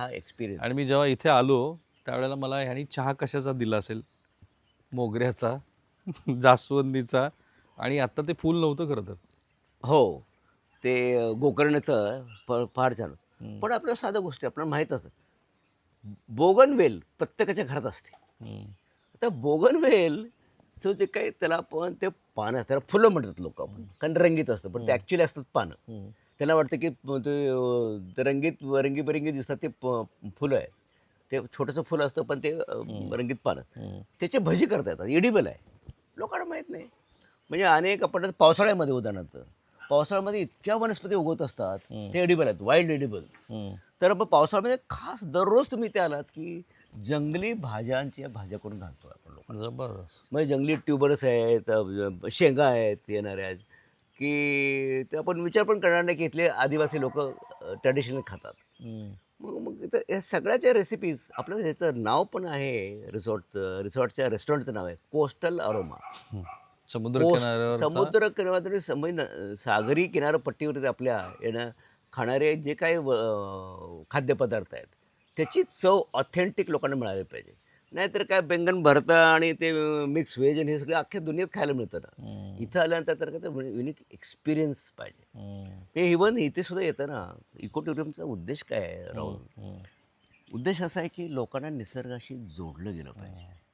हा एक्सपिरियन्स. आणि मी जेव्हा इथे आलो त्यावेळेला मला ह्यानी चहा कशाचा दिला असेल, मोगऱ्याचा, जास्वंदीचा, आणि आता ते फूल नव्हतं खरं तर. हो, ते गोकर्णाचं फार छान. हम्म, पण आपल्या साध्या गोष्टी आपल्याला माहीत असतात. बोगनवेल प्रत्येकाच्या घरात असते. हम्म, आता बोगनवेलचं जे काही त्याला आपण ते पानं, त्याला फुलं म्हणतात लोक, आपण कारण रंगीत असतं, पण ते ॲक्च्युली असतात पानं. हम्म, त्यांना वाटतं की ते रंगीत रंगीबेरंगी दिसतात, ते फुलं आहे. ते छोटंसं फुलं असतं, पण ते हम्म, रंगीत पानं. हम्म, त्याची भजी करता येतात, एडिबल आहे. लोकांना माहीत नाही. म्हणजे अनेक आपण पावसाळ्यामध्ये उदाहरणार्थ, पावसाळ्यामध्ये इतक्या वनस्पती उगवत असतात, हम्म, ते एडिबल आहेत, वाईल्ड एडिबल्स. हम्म. तर मग पावसाळ्यामध्ये खास दररोज तुम्ही इथे आलात की जंगली भाज्यांच्या भाज्या करून घालतो आपण लोकांना. जबरदस्त. म्हणजे जंगली ट्यूबर्स आहेत, शेंगा आहेत येणाऱ्या आहेत, की ते आपण विचार पण करणार नाही की इथले आदिवासी लोक ट्रॅडिशनल खातात. हम्म, मग मग इथं या सगळ्याच्या रेसिपीज, आपलं ह्याचं नाव पण आहे रिसॉर्टचं, रिसॉर्टच्या रेस्टॉरंटचं नाव आहे कोस्टल अरोमा. हम्म. समुद्रकिनाऱ्यावरचा. समुद्र किनाऱ्यावर सागरी किनारपट्टीवरती आपल्या येणं खाणारे जे काही खाद्यपदार्थ आहेत, त्याची चव ऑथेंटिक लोकांना मिळाली पाहिजे. नाहीतर काय बेंगन भरता आणि ते मिक्स व्हेज आणि हे सगळं अख्ख्या दुनियेत खायला मिळतं ना. हम्म, इथं आल्यानंतर तर काय युनिक एक्सपिरियन्स पाहिजे. हम्म, हे इव्हन इथे सुद्धा येतं ना, इको टुरिझमचा उद्देश काय आहे हम्म, राहुल? हम्म. उद्देश असा आहे की लोकांना निसर्गाशी जोडलं गेलं पाहिजे.